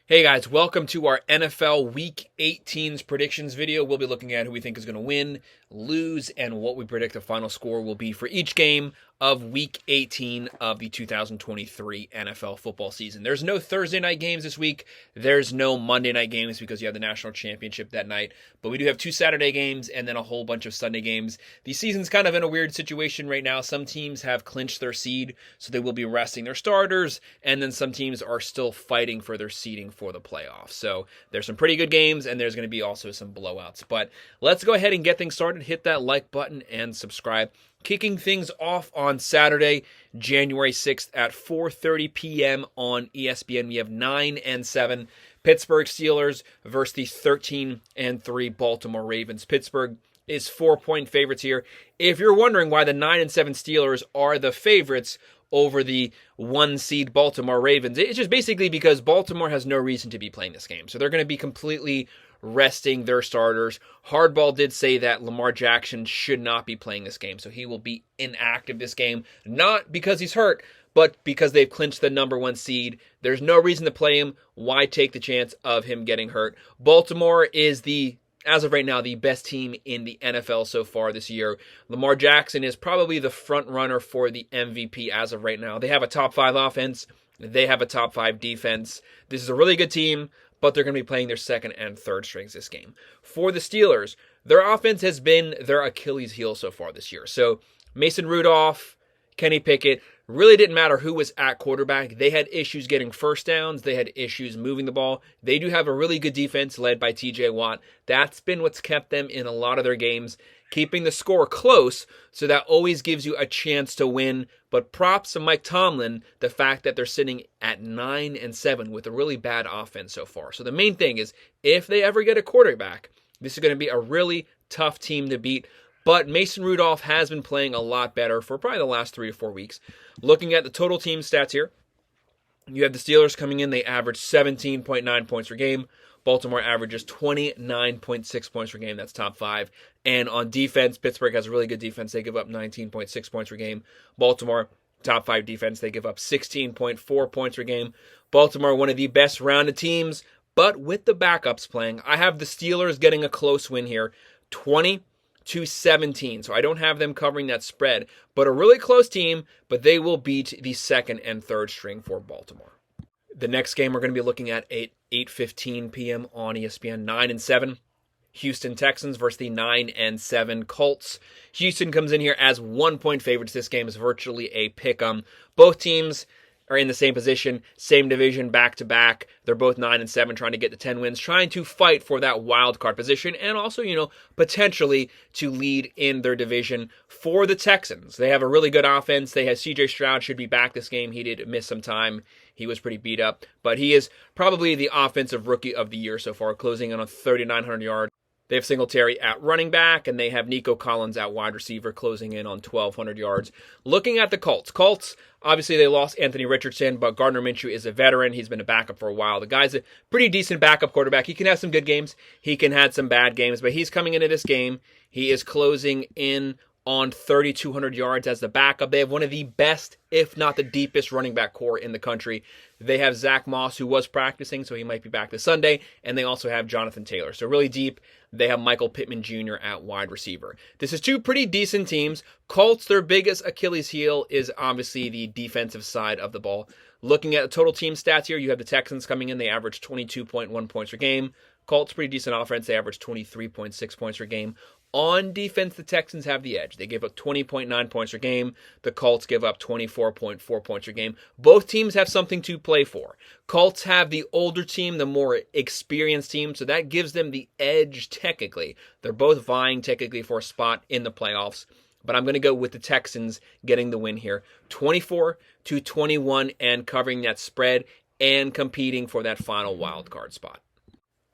Hey guys, welcome to our NFL Week 18's predictions video. We'll be looking at who we think is going to win, lose, and what we predict the final score will be for each game of Week 18 of the 2023 NFL football season. There's no Thursday night games this week. There's no Monday night games because you have the national championship that night. But we do have two Saturday games and then a whole bunch of Sunday games. The season's kind of in a weird situation right now. Some teams have clinched their seed, so they will be resting their starters, and then some teams are still fighting for their seeding for the playoffs. So there's some pretty good games, and there's going to be also some blowouts. But let's go ahead and get things started. Hit that like button and subscribe. Kicking things off on Saturday, January 6th at 4:30 p.m. on ESPN. We have 9 and 7 Pittsburgh Steelers versus the 13 and 3 Baltimore Ravens. Pittsburgh is 4-point favorites here. If you're wondering why the 9 and 7 Steelers are the favorites over the 1 seed Baltimore Ravens, it's just basically because Baltimore has no reason to be playing this game. So they're going to be completely resting their starters. Hardball did say that Lamar Jackson should not be playing this game, so he will be inactive this game, not because he's hurt, but because they've clinched the number 1 seed. There's no reason to play him. Why take the chance of him getting hurt? Baltimore is as of right now, the best team in the NFL so far this year. Lamar Jackson is probably the front runner for the MVP as of right now. They have a top 5 offense. They have a top 5 defense. This is a really good team, but they're going to be playing their second and third strings this game. For the Steelers, their offense has been their Achilles heel so far this year. So Mason Rudolph, Kenny Pickett, really didn't matter who was at quarterback. They had issues getting first downs. They had issues moving the ball. They do have a really good defense led by TJ Watt. That's been what's kept them in a lot of their games, keeping the score close, so that always gives you a chance to win. But props to Mike Tomlin, the fact that they're sitting at 9 and 7 with a really bad offense so far. So the main thing is, if they ever get a quarterback, this is going to be a really tough team to beat. But Mason Rudolph has been playing a lot better for probably the last 3 to 4 weeks. Looking at the total team stats here, you have the Steelers coming in. They average 17.9 points per game. Baltimore averages 29.6 points per game. That's top 5. And on defense, Pittsburgh has a really good defense. They give up 19.6 points per game. Baltimore, top 5 defense. They give up 16.4 points per game. Baltimore, one of the best rounded teams. But with the backups playing, I have the Steelers getting a close win here, 20-17. So I don't have them covering that spread. But a really close team, but they will beat the second and third string for Baltimore. The next game we're going to be looking at 8:15 p.m. on ESPN, 9 and 7. Houston Texans versus the 9 and 7 Colts. Houston comes in here as 1-point favorites. This game is virtually a pick-em. Both teams are in the same position, same division, back-to-back. They're both 9 and 7, trying to get to 10 wins, trying to fight for that wild card position, and also, potentially to lead in their division. For the Texans, they have a really good offense. They have C.J. Stroud should be back this game. He did miss some time. He was pretty beat up, but he is probably the offensive rookie of the year so far, closing in on 3,900 yards. They have Singletary at running back, and they have Nico Collins at wide receiver, closing in on 1,200 yards. Looking at the Colts, obviously they lost Anthony Richardson, but Gardner Minshew is a veteran. He's been a backup for a while. The guy's a pretty decent backup quarterback. He can have some good games. He can have some bad games, but he's coming into this game. He is closing in on 3,200 yards as the backup. They have one of the best, if not the deepest, running back core in the country. They have Zach Moss, who was practicing, so he might be back this Sunday, and they also have Jonathan Taylor. So really deep. They have Michael Pittman Jr. at wide receiver. This is two pretty decent teams. Colts, their biggest Achilles heel is obviously the defensive side of the ball. Looking at the total team stats here, you have the Texans coming in. They average 22.1 points per game. Colts, pretty decent offense. They average 23.6 points per game. On defense, the Texans have the edge. They give up 20.9 points per game. The Colts give up 24.4 points per game. Both teams have something to play for. Colts have the older team, the more experienced team, so that gives them the edge technically. They're both vying technically for a spot in the playoffs, but I'm going to go with the Texans getting the win here. 24-21 and covering that spread and competing for that final wild card spot.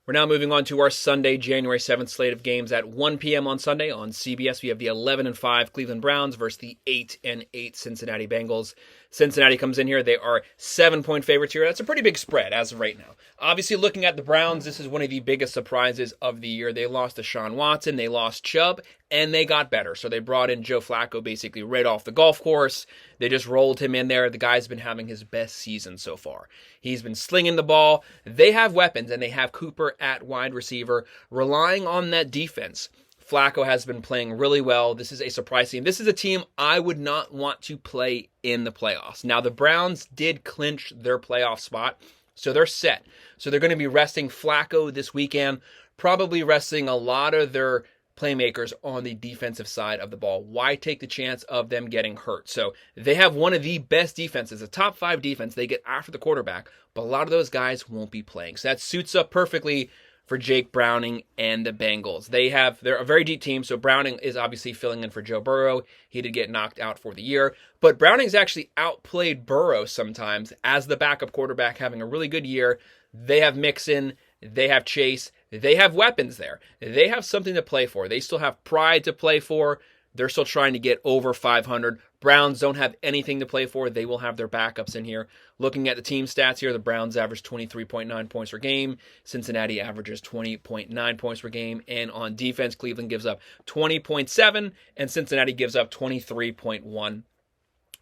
We're now moving on to our Sunday, January 7th slate of games at 1 p.m. on Sunday. On CBS, we have the 11 and 5 Cleveland Browns versus the 8 and 8 Cincinnati Bengals. Cincinnati comes in here. They are 7-point favorites here. That's a pretty big spread as of right now. Obviously, looking at the Browns, this is one of the biggest surprises of the year. They lost Deshaun Watson, they lost Chubb, and they got better. So they brought in Joe Flacco basically right off the golf course. They just rolled him in there. The guy's been having his best season so far. He's been slinging the ball. They have weapons, and they have Cooper at wide receiver, relying on that defense. Flacco has been playing really well. This is a surprise team. This is a team I would not want to play in the playoffs. Now, the Browns did clinch their playoff spot, so they're set. So they're going to be resting Flacco this weekend, probably resting a lot of their playmakers on the defensive side of the ball. Why take the chance of them getting hurt? So they have one of the best defenses, a top 5 defense. They get after the quarterback, but a lot of those guys won't be playing. So that suits up perfectly for Jake Browning and the Bengals. They're a very deep team, so Browning is obviously filling in for Joe Burrow. He did get knocked out for the year, but Browning's actually outplayed Burrow sometimes as the backup quarterback, having a really good year. They have Mixon, they have Chase, they have weapons there. They have something to play for. They still have pride to play for. They're still trying to get over 500. Browns don't have anything to play for. They will have their backups in here. Looking at the team stats here, the Browns average 23.9 points per game. Cincinnati averages 20.9 points per game. And on defense, Cleveland gives up 20.7, and Cincinnati gives up 23.1.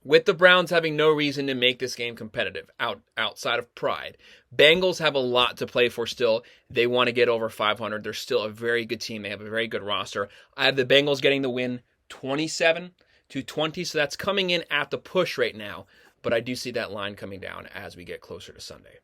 With the Browns having no reason to make this game competitive outside of pride, Bengals have a lot to play for still. They want to get over 500. They're still a very good team. They have a very good roster. I have the Bengals getting the win 27-20, so that's coming in at the push right now, but I do see that line coming down as we get closer to Sunday.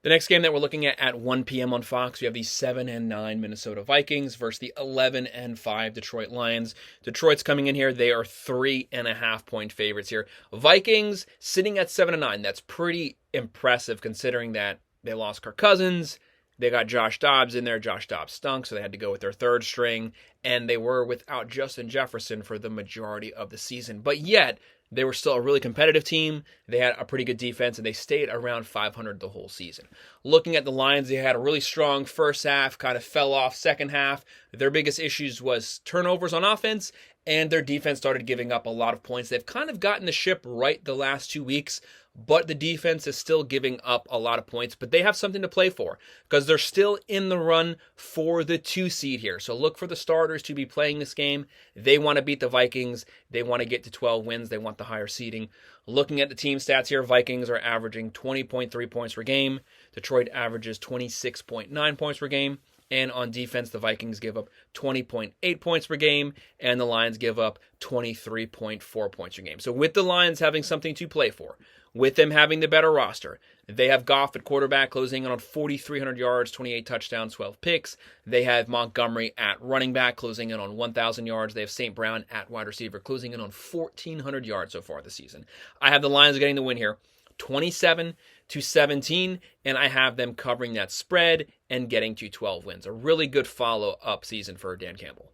The next game that we're looking at 1 p.m. on Fox, we have the 7-9 Minnesota Vikings versus the 11-5 Detroit Lions. Detroit's coming in here. They are 3.5-point favorites here. Vikings sitting at 7-9. That's pretty impressive considering that they lost Kirk Cousins. They got Josh Dobbs in there. Josh Dobbs stunk, so they had to go with their third string. And they were without Justin Jefferson for the majority of the season. But yet, they were still a really competitive team. They had a pretty good defense, and they stayed around 500 the whole season. Looking at the Lions, they had a really strong first half, kind of fell off second half. Their biggest issues was turnovers on offense, and their defense started giving up a lot of points. They've kind of gotten the ship right the last 2 weeks, but the defense is still giving up a lot of points. But they have something to play for because they're still in the run for the 2 seed here. So look for the starters to be playing this game. They want to beat the Vikings. They want to get to 12 wins. They want the higher seeding. Looking at the team stats here, Vikings are averaging 20.3 points per game. Detroit averages 26.9 points per game. And on defense, the Vikings give up 20.8 points per game, and the Lions give up 23.4 points per game. So with the Lions having something to play for, with them having the better roster, they have Goff at quarterback closing in on 4,300 yards, 28 touchdowns, 12 picks. They have Montgomery at running back closing in on 1,000 yards. They have St. Brown at wide receiver closing in on 1,400 yards so far this season. I have the Lions getting the win here, 27-17, and I have them covering that spread and getting to 12 wins. A really good follow-up season for Dan Campbell.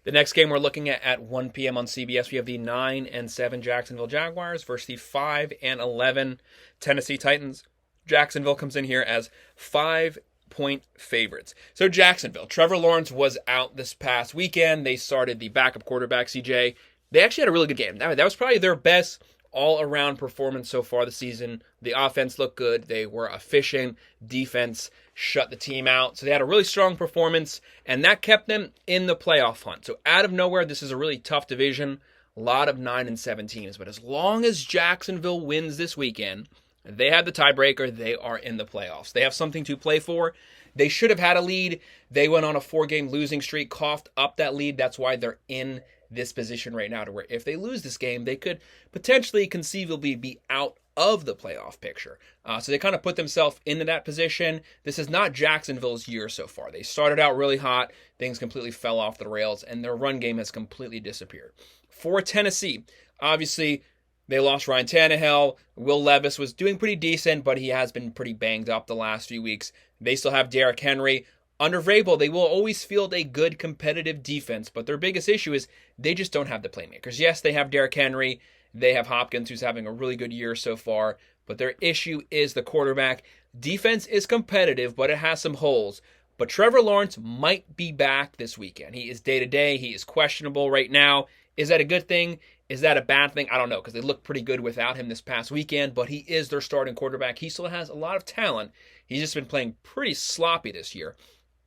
The next game we're looking at 1 p.m. on CBS, we have the 9-7 Jacksonville Jaguars versus the 5-11 Tennessee Titans. Jacksonville comes in here as 5-point favorites. So Jacksonville, Trevor Lawrence was out this past weekend. They started the backup quarterback, CJ. They actually had a really good game. That was probably their best all-around performance so far this season. The offense looked good. They were efficient. Defense shut the team out. So they had a really strong performance, and that kept them in the playoff hunt. So out of nowhere, this is a really tough division. A lot of 9-7 teams. But as long as Jacksonville wins this weekend, they have the tiebreaker. They are in the playoffs. They have something to play for. They should have had a lead. They went on a 4-game losing streak, coughed up that lead. That's why they're in this position right now, to where if they lose this game, they could potentially conceivably be out of the playoff picture. So they kind of put themselves into that position. This is not Jacksonville's year so far. They started out really hot. Things completely fell off the rails, and their run game has completely disappeared. For Tennessee, obviously, they lost Ryan Tannehill. Will Levis was doing pretty decent, but he has been pretty banged up the last few weeks. They still have Derrick Henry. Under Vrabel, they will always field a good competitive defense, but their biggest issue is they just don't have the playmakers. Yes, they have Derrick Henry. They have Hopkins, who's having a really good year so far, but their issue is the quarterback. Defense is competitive, but it has some holes. But Trevor Lawrence might be back this weekend. He is day-to-day. He is questionable right now. Is that a good thing? Is that a bad thing? I don't know, because they looked pretty good without him this past weekend, but he is their starting quarterback. He still has a lot of talent. He's just been playing pretty sloppy this year,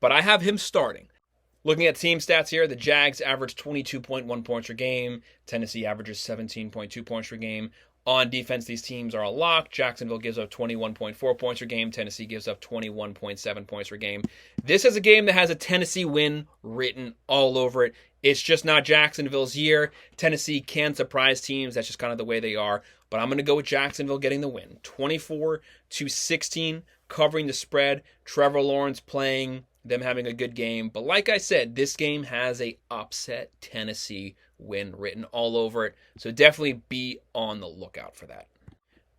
but I have him starting. Looking at team stats here, the Jags average 22.1 points per game. Tennessee averages 17.2 points per game. On defense, these teams are a lock. Jacksonville gives up 21.4 points per game. Tennessee gives up 21.7 points per game. This is a game that has a Tennessee win written all over it. It's just not Jacksonville's year. Tennessee can surprise teams. That's just kind of the way they are. But I'm going to go with Jacksonville getting the win. 24-16, covering the spread. Trevor Lawrence playing, them having a good game. But like I said, this game has a upset Tennessee win written all over it. So definitely be on the lookout for that.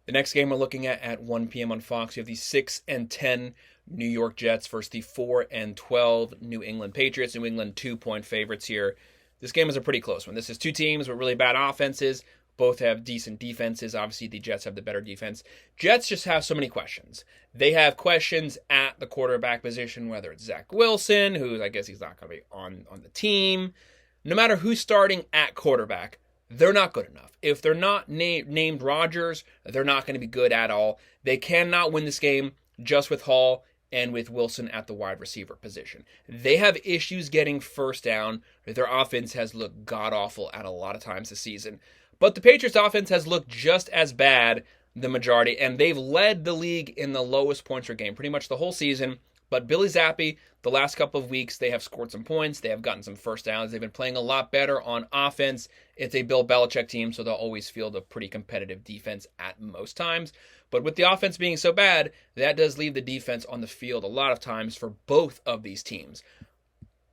The next game we're looking at 1 p.m. on Fox, you have the 6-10 New York Jets versus the 4-12 New England Patriots. New England 2-point favorites here. This game is a pretty close one. This is two teams with really bad offenses. Both have decent defenses. Obviously, the Jets have the better defense. Jets just have so many questions. They have questions at the quarterback position, whether it's Zach Wilson, who I guess he's not going to be on the team. No matter who's starting at quarterback, they're not good enough. If they're not named Rodgers, they're not going to be good at all. They cannot win this game just with Hall and with Wilson at the wide receiver position. They have issues getting first down. Their offense has looked god-awful at a lot of times this season. But the Patriots offense has looked just as bad the majority, and they've led the league in the lowest points per game pretty much the whole season. But Billy Zappi, the last couple of weeks, they have scored some points. They have gotten some first downs. They've been playing a lot better on offense. It's a Bill Belichick team, so they'll always field a pretty competitive defense at most times. But with the offense being so bad, that does leave the defense on the field a lot of times for both of these teams.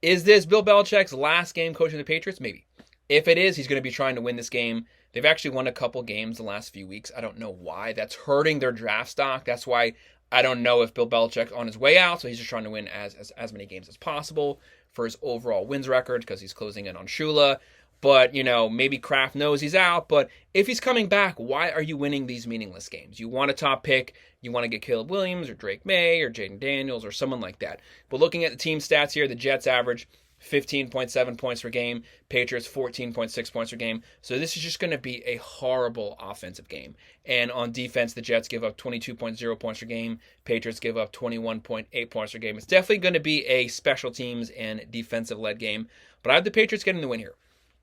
Is this Bill Belichick's last game coaching the Patriots? Maybe. If it is, he's going to be trying to win this game. They've actually won a couple games the last few weeks. I don't know why. That's hurting their draft stock. That's why I don't know if Bill Belichick's on his way out, so he's just trying to win as many games as possible for his overall wins record because he's closing in on Shula. But, maybe Kraft knows he's out. But if he's coming back, why are you winning these meaningless games? You want a top pick. You want to get Caleb Williams or Drake May or Jaden Daniels or someone like that. But looking at the team stats here, the Jets average 15.7 points per game. Patriots 14.6 points per game. So this is just going to be a horrible offensive game. And on defense, the Jets give up 22.0 points per game. Patriots give up 21.8 points per game. It's definitely going to be a special teams and defensive-led game. But I have the Patriots getting the win here.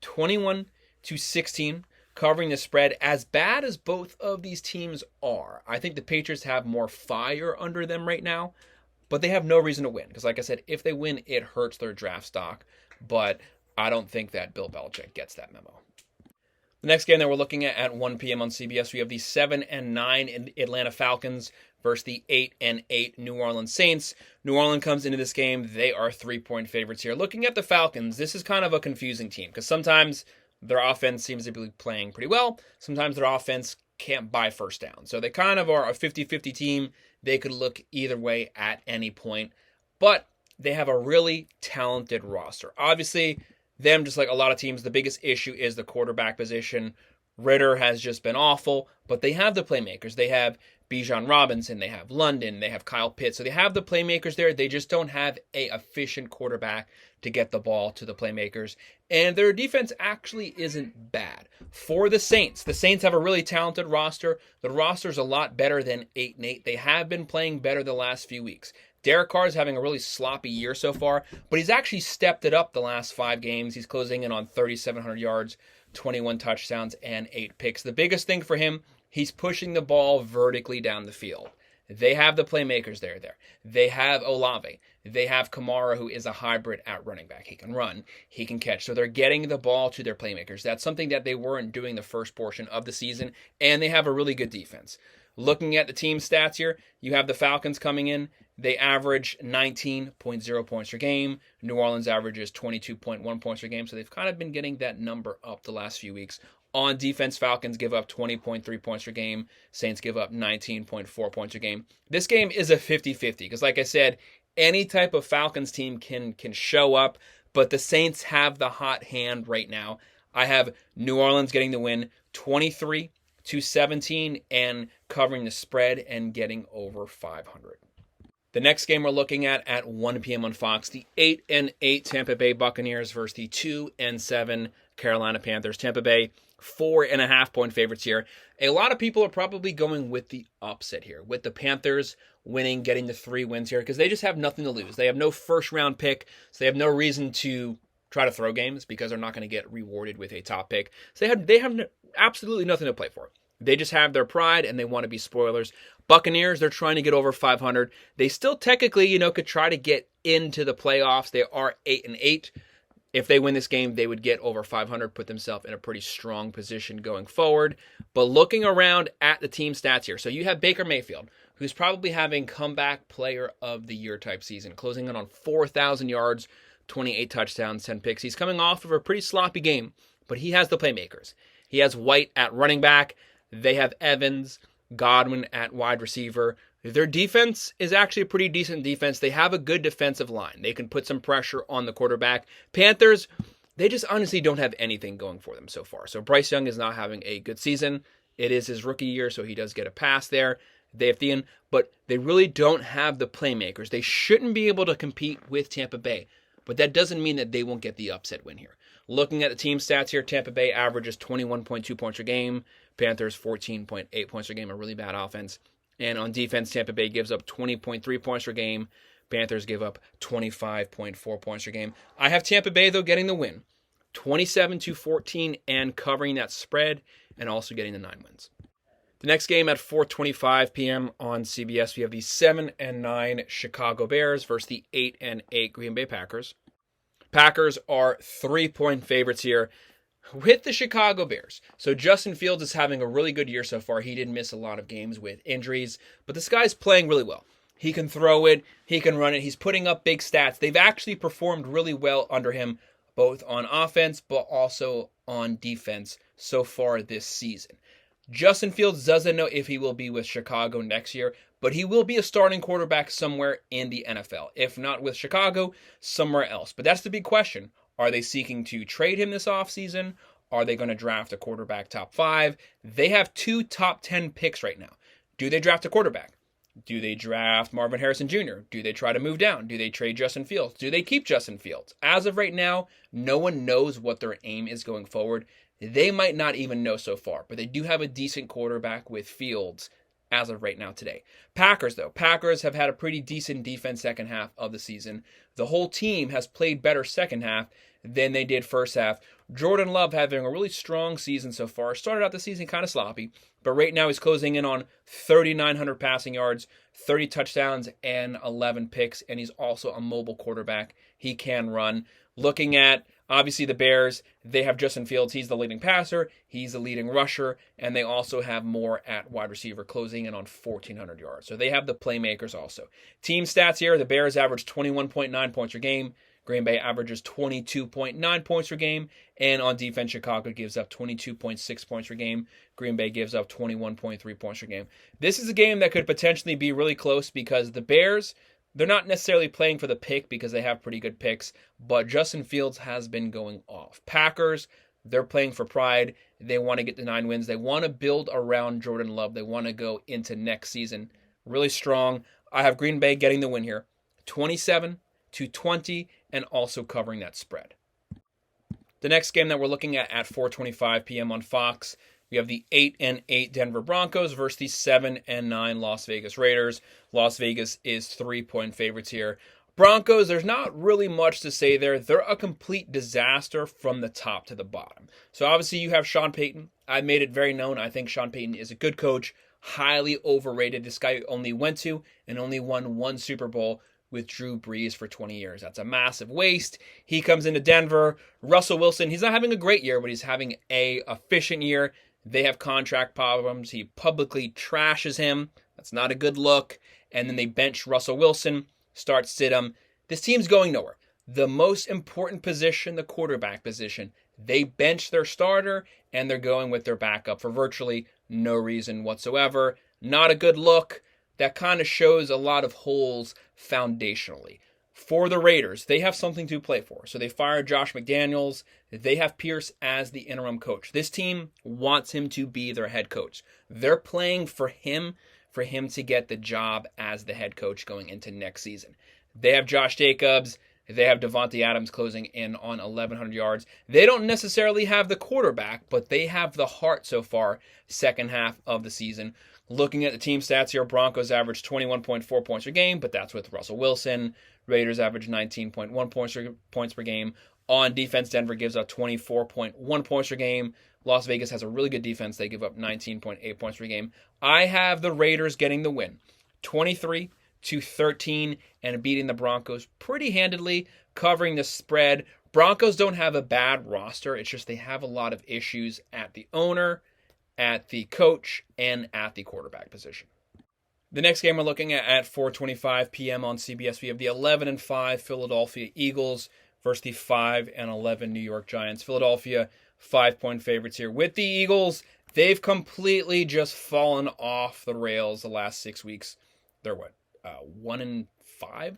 21-16, covering the spread. As bad as both of these teams are, I think the Patriots have more fire under them right now. But they have no reason to win. Because like I said, if they win, it hurts their draft stock. But I don't think that Bill Belichick gets that memo. The next game that we're looking at 1 p.m. on CBS, we have the 7-9 Atlanta Falcons versus the 8-8 New Orleans Saints. New Orleans comes into this game. They are 3-point favorites here. Looking at the Falcons, this is kind of a confusing team. Because sometimes their offense seems to be playing pretty well. Sometimes their offense can't buy first down. So they kind of are a 50-50 team. They could look either way at any point, but they have a really talented roster. Obviously, them, just like a lot of teams, the biggest issue is the quarterback position. Ritter has just been awful, but they have the playmakers. They have Bijan Robinson, they have London, they have Kyle Pitts. So they have the playmakers there. They just don't have an efficient quarterback to get the ball to the playmakers. And their defense actually isn't bad. For the Saints have a really talented roster. The roster's a lot better than 8-8. They have been playing better the last few weeks. Derek Carr is having a really sloppy year so far, but he's actually stepped it up the last 5 games. He's closing in on 3,700 yards, 21 touchdowns, and 8 picks. The biggest thing for him, he's pushing the ball vertically down the field. They have the playmakers there. They have Olave. They have Kamara, who is a hybrid at running back. He can run. He can catch. So they're getting the ball to their playmakers. That's something that they weren't doing the first portion of the season, and they have a really good defense. Looking at the team stats here, you have the Falcons coming in. They average 19.0 points per game. New Orleans averages 22.1 points per game. So they've kind of been getting that number up the last few weeks. On defense, Falcons give up 20.3 points per game. Saints give up 19.4 points per game. This game is a 50-50 because, like I said, any type of Falcons team can show up, but the Saints have the hot hand right now. I have New Orleans getting the win 23-17 and covering the spread and getting over 500. The next game we're looking at 1 p.m. on Fox, the 8-8 Tampa Bay Buccaneers versus the 2-7 Carolina Panthers. Tampa Bay 4.5-point favorites here. A lot of people are probably going with the upset here, with the Panthers winning, getting the 3 wins here, because they just have nothing to lose. They have no first-round pick, so they have no reason to try to throw games because they're not going to get rewarded with a top pick. So they have absolutely nothing to play for. They just have their pride, and they want to be spoilers. Buccaneers, they're trying to get over 500. They still technically, could try to get into the playoffs. They are 8-8. If they win this game, they would get over 500, put themselves in a pretty strong position going forward. But looking around at the team stats here, so you have Baker Mayfield, who's probably having comeback player of the year type season, closing in on 4,000 yards, 28 touchdowns, 10 picks. He's coming off of a pretty sloppy game, but he has the playmakers. He has White at running back. They have Evans, Godwin at wide receiver. Their defense is actually a pretty decent defense. They have a good defensive line. They can put some pressure on the quarterback. Panthers, they just honestly don't have anything going for them so far. So Bryce Young is not having a good season. It is his rookie year, so he does get a pass there. They have Thean, but they really don't have the playmakers. They shouldn't be able to compete with Tampa Bay, but that doesn't mean that they won't get the upset win here. Looking at the team stats here, Tampa Bay averages 21.2 points per game. Panthers 14.8 points per game, a really bad offense. And on defense, Tampa Bay gives up 20.3 points per game. Panthers give up 25.4 points per game. I have Tampa Bay, though, getting the win. 27-14 and covering that spread and also getting the 9 wins. The next game at 4:25 p.m. on CBS, we have the 7-9 Chicago Bears versus the 8-8 Green Bay Packers. Packers are 3-point favorites here with the Chicago Bears. So Justin Fields is having a really good year so far. He did miss a lot of games with injuries, but this guy's playing really well. He can throw it, he can run it, he's putting up big stats. They've actually performed really well under him, both on offense, but also on defense so far this season. Justin Fields doesn't know if he will be with Chicago next year, but he will be a starting quarterback somewhere in the NFL. If not with Chicago, somewhere else. But that's the big question. Are they seeking to trade him this offseason? Are they going to draft a quarterback top 5? They have 2 top 10 picks right now. Do they draft a quarterback? Do they draft Marvin Harrison Jr.? Do they try to move down? Do they trade Justin Fields? Do they keep Justin Fields? As of right now, no one knows what their aim is going forward. They might not even know so far, but they do have a decent quarterback with Fields as of right now today. Packers, though. Packers have had a pretty decent defense second half of the season. The whole team has played better second half than they did first half. Jordan Love having a really strong season so far. Started out the season kind of sloppy, but right now he's closing in on 3,900 passing yards, 30 touchdowns, and 11 picks, and he's also a mobile quarterback. He can run. Looking at, obviously, the Bears, they have Justin Fields. He's the leading passer. He's the leading rusher. And they also have more at wide receiver, closing in on 1,400 yards. So they have the playmakers also. Team stats here, the Bears average 21.9 points per game. Green Bay averages 22.9 points per game. And on defense, Chicago gives up 22.6 points per game. Green Bay gives up 21.3 points per game. This is a game that could potentially be really close because the Bears, they're not necessarily playing for the pick because they have pretty good picks, but Justin Fields has been going off. Packers, they're playing for pride. They want to get the 9 wins. They want to build around Jordan Love. They want to go into next season really strong. I have Green Bay getting the win here, 27-20, and also covering that spread. The next game that we're looking at 4:25 p.m. on Fox, we have the 8-8 Denver Broncos versus the 7-9 Las Vegas Raiders. Las Vegas is 3-point favorites here. Broncos, there's not really much to say there. They're a complete disaster from the top to the bottom. So obviously you have Sean Payton. I made it very known. I think Sean Payton is a good coach, highly overrated. This guy only went to and only won 1 Super Bowl with Drew Brees for 20 years. That's a massive waste. He comes into Denver. Russell Wilson, he's not having a great year, but he's having a efficient year. They have contract problems. He publicly trashes him. That's not a good look. And then they bench Russell Wilson, start Stidham. This team's going nowhere. The most important position, the quarterback position, they bench their starter and they're going with their backup for virtually no reason whatsoever. Not a good look. That kind of shows a lot of holes foundationally. For the Raiders, they have something to play for. So they fired Josh McDaniels. They have Pierce as the interim coach. This team wants him to be their head coach. They're playing for him to get the job as the head coach going into next season. They have Josh Jacobs. They have Devontae Adams closing in on 1,100 yards. They don't necessarily have the quarterback, but they have the heart so far, second half of the season. Looking at the team stats here, Broncos average 21.4 points per game, but that's with Russell Wilson. Raiders average 19.1 points per game. On defense, Denver gives up 24.1 points per game. Las Vegas has a really good defense. They give up 19.8 points per game. I have the Raiders getting the win, 23-13, and beating the Broncos pretty handedly, covering the spread. Broncos don't have a bad roster. It's just they have a lot of issues at the owner, at the coach, and at the quarterback position. The next game we're looking at 4:25 p.m. on CBS, we have the 11-5 Philadelphia Eagles versus the 5-11 New York Giants. Philadelphia, 5-point favorites here. With the Eagles, they've completely just fallen off the rails the last 6 weeks. They're 1-5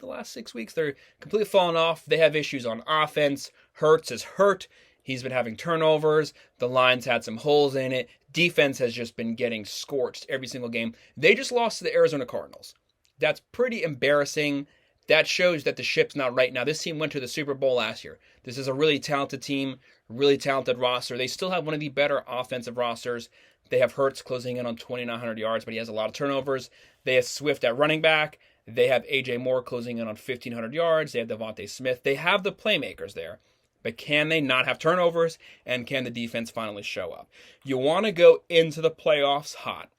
the last 6 weeks. They're completely fallen off. They have issues on offense. Hurts is hurt. He's been having turnovers. The line's had some holes in it. Defense has just been getting scorched every single game. They just lost to the Arizona Cardinals. That's pretty embarrassing. That shows that the ship's not right now. This team went to the Super Bowl last year. This is a really talented team, really talented roster. They still have one of the better offensive rosters. They have Hurts closing in on 2,900 yards, but he has a lot of turnovers. They have Swift at running back. They have A.J. Moore closing in on 1,500 yards. They have Devontae Smith. They have the playmakers there. But can they not have turnovers? And can the defense finally show up? You want to go into the playoffs hot.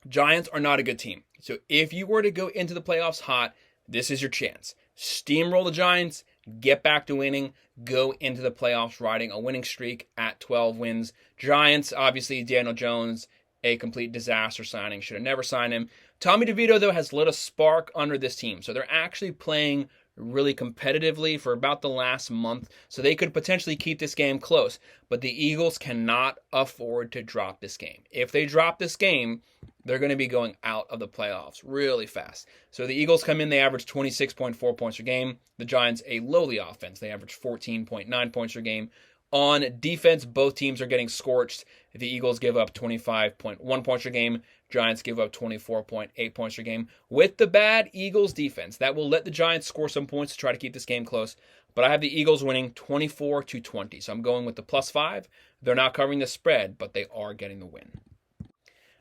Giants are not a good team. So if you were to go into the playoffs hot, this is your chance. Steamroll the Giants, get back to winning, go into the playoffs riding a winning streak at 12 wins. Giants, obviously, Daniel Jones, a complete disaster signing. Should have never signed him. Tommy DeVito, though, has lit a spark under this team. So they're actually playing really competitively for about the last month, so they could potentially keep this game close. But the Eagles cannot afford to drop this game. If they drop this game, they're going to be going out of the playoffs really fast. So the Eagles come in, they average 26.4 points per game. The Giants, a lowly offense, they average 14.9 points per game. On defense, both teams are getting scorched. The Eagles give up 25.1 points per game. Giants give up 24.8 points per game. With the bad Eagles defense, that will let the Giants score some points to try to keep this game close. But I have the Eagles winning 24-20. So I'm going with the +5. They're not covering the spread, but they are getting the win.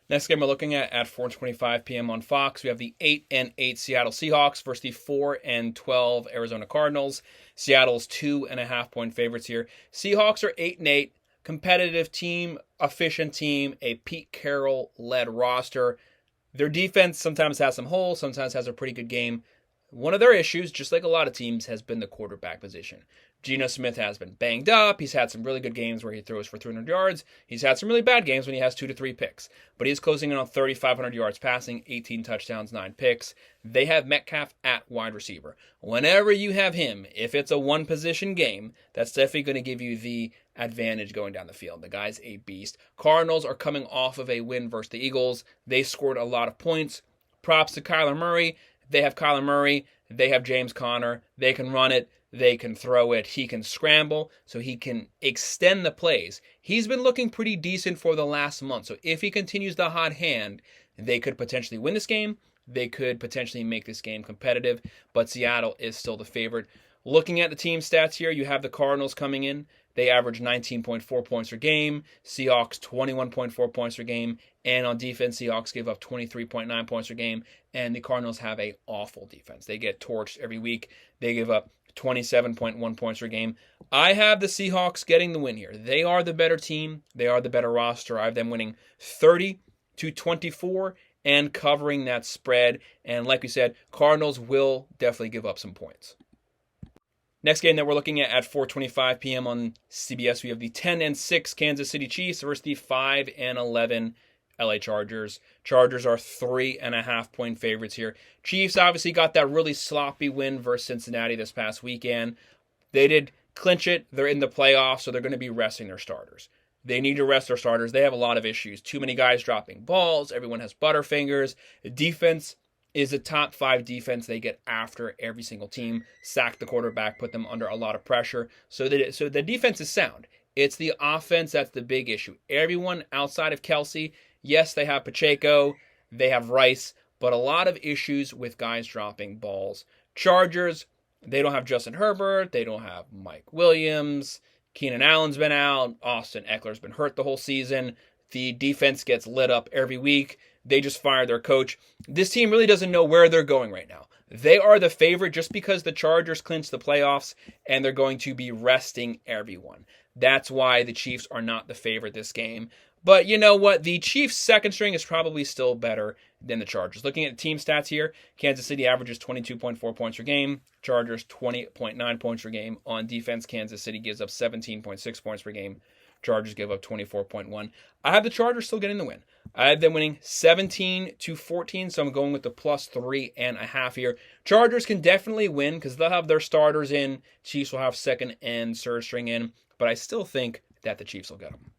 Next game we're looking at 4:25 p.m. on Fox. We have the 8-8 Seattle Seahawks versus the 4-12 Arizona Cardinals. Seattle's 2.5-point favorites here. Seahawks are 8-8, competitive team, efficient team, a Pete Carroll-led roster. Their defense sometimes has some holes, sometimes has a pretty good game. One of their issues, just like a lot of teams, has been the quarterback position. Geno Smith has been banged up. He's had some really good games where he throws for 300 yards. He's had some really bad games when he has 2 to 3 picks. But he's closing in on 3,500 yards passing, 18 touchdowns, 9 picks. They have Metcalf at wide receiver. Whenever you have him, if it's a one-position game, that's definitely going to give you the advantage going down the field. The guy's a beast. Cardinals are coming off of a win versus the Eagles. They scored a lot of points. Props to Kyler Murray. They have Kyler Murray. They have James Conner. They can run it. They can throw it. He can scramble, so he can extend the plays. He's been looking pretty decent for the last month. So if he continues the hot hand, they could potentially win this game. They could potentially make this game competitive, but Seattle is still the favorite. Looking at the team stats here, you have the Cardinals coming in. They average 19.4 points per game. Seahawks, 21.4 points per game. And on defense, Seahawks give up 23.9 points per game. And the Cardinals have an awful defense. They get torched every week. They give up 27.1 points per game. I have the Seahawks getting the win here. They are the better team. They are the better roster. I have them winning 30-24 and covering that spread. And like we said, Cardinals will definitely give up some points. Next game that we're looking at 4:25 p.m. on CBS, we have the 10-6 Kansas City Chiefs versus the 5-11 LA Chargers. Chargers are 3.5-point favorites here. Chiefs obviously got that really sloppy win versus Cincinnati this past weekend. They did clinch it. They're in the playoffs, so they're going to be resting their starters. They need to rest their starters. They have a lot of issues. Too many guys dropping balls. Everyone has butterfingers. Defense is a top 5 defense. They get after every single team, sack the quarterback, put them under a lot of pressure. So the defense is sound. It's the offense that's the big issue. Everyone outside of Kelsey, yes, they have Pacheco, they have Rice, but a lot of issues with guys dropping balls. Chargers They don't have Justin Herbert. They don't have Mike Williams. Keenan Allen's been out. Austin Eckler's been hurt the whole season. The defense gets lit up every week. They just fired their coach. This team really doesn't know where they're going right now. They are the favorite just because the Chargers clinched the playoffs and they're going to be resting everyone. That's why the Chiefs are not the favorite this game. But you know what? The Chiefs' second string is probably still better than the Chargers. Looking at team stats here, Kansas City averages 22.4 points per game. Chargers 20.9 points per game. On defense, Kansas City gives up 17.6 points per game. Chargers give up 24.1. I have the Chargers still getting the win. I have them winning 17-14, so I'm going with the plus 3.5 here. Chargers can definitely win because they'll have their starters in. Chiefs will have second and third string in, but I still think that the Chiefs will get them.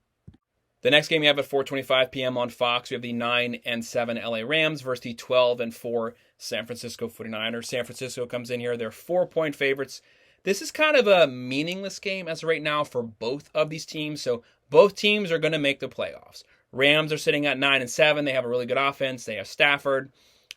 The next game you have at 4:25 p.m. on Fox, we have the 9-7 LA Rams versus the 12-4 San Francisco 49ers. San Francisco comes in here. They're 4-point favorites. This is kind of a meaningless game as of right now for both of these teams. So both teams are going to make the playoffs. Rams are sitting at 9-7. They have a really good offense. They have Stafford.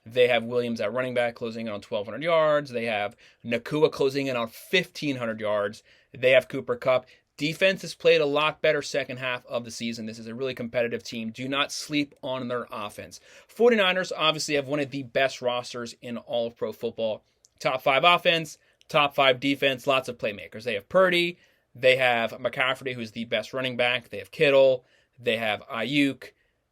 They have Williams at running back closing in on 1,200 yards. They have Nakua closing in on 1,500 yards. They have Cooper Kupp. Defense has played a lot better second half of the season. This is a really competitive team. Do not sleep on their offense. 49ers obviously have one of the best rosters in all of pro football. Top 5 offense, top 5 defense, lots of playmakers. They have Purdy. They have McCaffrey, who's the best running back. They have Kittle. They have Ayuk.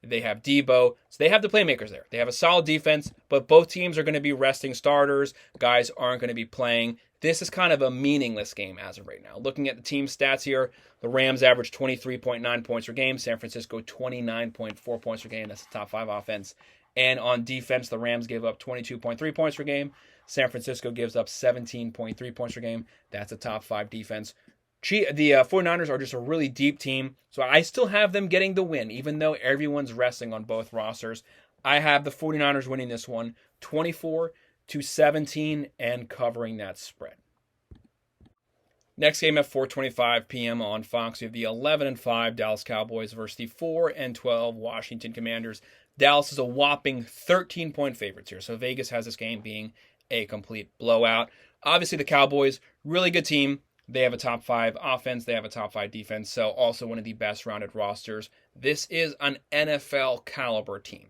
They have Debo. So they have the playmakers there. They have a solid defense, but both teams are going to be resting starters. Guys aren't going to be playing. This is kind of a meaningless game as of right now. Looking at the team stats here, the Rams average 23.9 points per game. San Francisco 29.4 points per game. That's the top 5 offense. And on defense, the Rams gave up 22.3 points per game. San Francisco gives up 17.3 points per game. That's a top 5 defense. The 49ers are just a really deep team, so I still have them getting the win, even though everyone's resting on both rosters. I have the 49ers winning this one 24-17 and covering that spread. Next game at 4:25 p.m. on Fox, we have the 11-5 Dallas Cowboys versus the 4-12 Washington Commanders. Dallas is a whopping 13-point favorites here, so Vegas has this game being a complete blowout. Obviously, the Cowboys, really good team. They have a top 5 offense. They have a top 5 defense. So also one of the best rounded rosters. This is an NFL caliber team.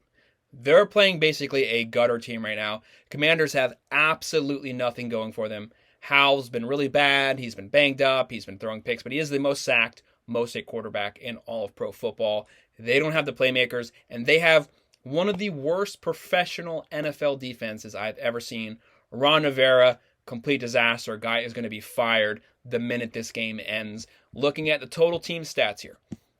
They're playing basically a gutter team right now. Commanders have absolutely nothing going for them. Howell's been really bad. He's been banged up. He's been throwing picks, but he is the most sacked, most hit quarterback in all of pro football. They don't have the playmakers, and they have one of the worst professional NFL defenses I've ever seen. Ron Rivera, complete disaster. Guy is going to be fired the minute this game ends. Looking at the total team stats here,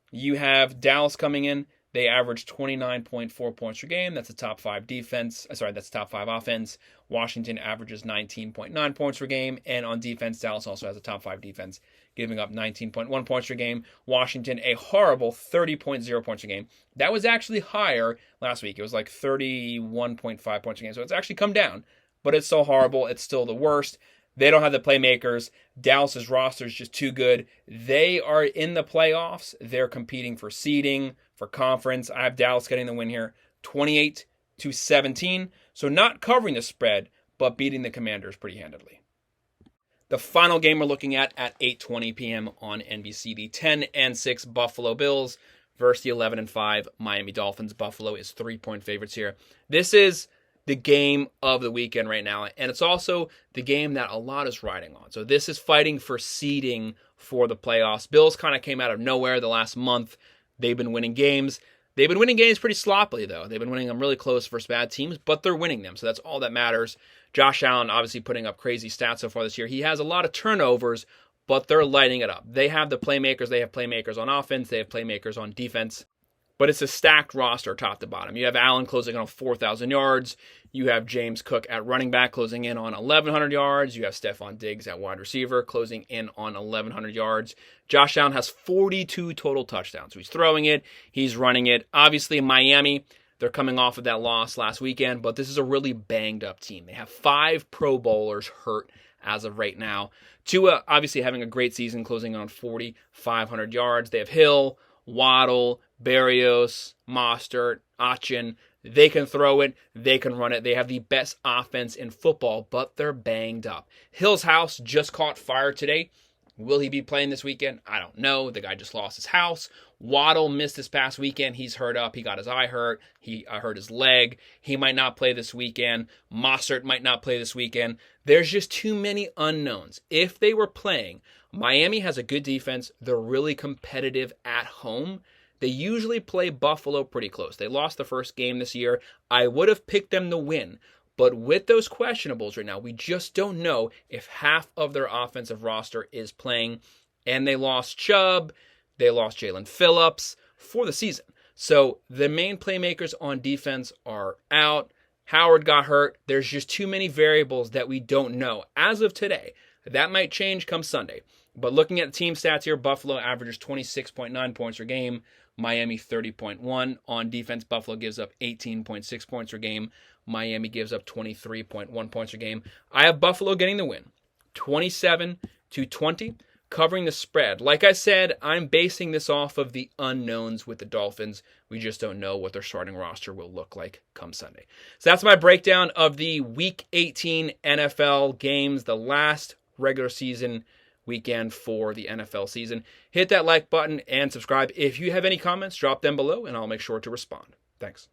you have Dallas coming in. They average 29.4 points per game. That's a top 5 defense. That's top 5 offense. Washington averages 19.9 points per game. And on defense, Dallas also has a top 5 defense, giving up 19.1 points per game. Washington, a horrible 30.0 points per game. That was actually higher last week. It was like 31.5 points per game. So it's actually come down. But it's so horrible. It's still the worst. They don't have the playmakers. Dallas's roster is just too good. They are in the playoffs. They're competing for seeding, for conference. I have Dallas getting the win here, 28-17. So not covering the spread, but beating the Commanders pretty handedly. The final game we're looking at 8:20 p.m. on NBC, the 10-6 Buffalo Bills versus the 11-5 Miami Dolphins. Buffalo is 3-point favorites here. This is the game of the weekend right now, and it's also the game that a lot is riding on. So this is fighting for seeding for the playoffs. Bills kind of came out of nowhere the last month. They've been winning games. They've been winning games pretty sloppily, though. They've been winning them really close versus bad teams, but they're winning them, so that's all that matters. Josh Allen obviously putting up crazy stats so far this year. He has a lot of turnovers, but they're lighting it up. They have the playmakers. They have playmakers on offense. They have playmakers on defense. But it's a stacked roster top to bottom. You have Allen closing on 4,000 yards. You have James Cook at running back closing in on 1,100 yards. You have Stephon Diggs at wide receiver closing in on 1,100 yards. Josh Allen has 42 total touchdowns. So he's throwing it. He's running it. Obviously, Miami, they're coming off of that loss last weekend, but this is a really banged up team. They have 5 Pro Bowlers hurt as of right now. Tua obviously having a great season closing in on 4,500 yards. They have Hill, Waddle, Berrios, Mostert, Achin. They can throw it. They can run it. They have the best offense in football, but they're banged up. Hill's house just caught fire today. Will he be playing this weekend? I don't know. The guy just lost his house. Waddle missed this past weekend. He's hurt up. He got his eye hurt. He hurt his leg. He might not play this weekend. Mostert might not play this weekend. There's just too many unknowns. If they were playing, Miami has a good defense. They're really competitive at home. They usually play Buffalo pretty close. They lost the first game this year. I would have picked them to win. But with those questionables right now, we just don't know if half of their offensive roster is playing. And they lost Chubb. They lost Jalen Phillips for the season. So the main playmakers on defense are out. Howard got hurt. There's just too many variables that we don't know as of today. That might change come Sunday. But looking at the team stats here, Buffalo averages 26.9 points per game. Miami 30.1. On defense, Buffalo gives up 18.6 points per game. Miami gives up 23.1 points per game. I have Buffalo getting the win. 27-20, covering the spread. Like I said, I'm basing this off of the unknowns with the Dolphins. We just don't know what their starting roster will look like come Sunday. So that's my breakdown of the Week 18 NFL games, the last regular season weekend for the NFL season. Hit that like button and subscribe. If you have any comments, drop them below, and I'll make sure to respond. Thanks.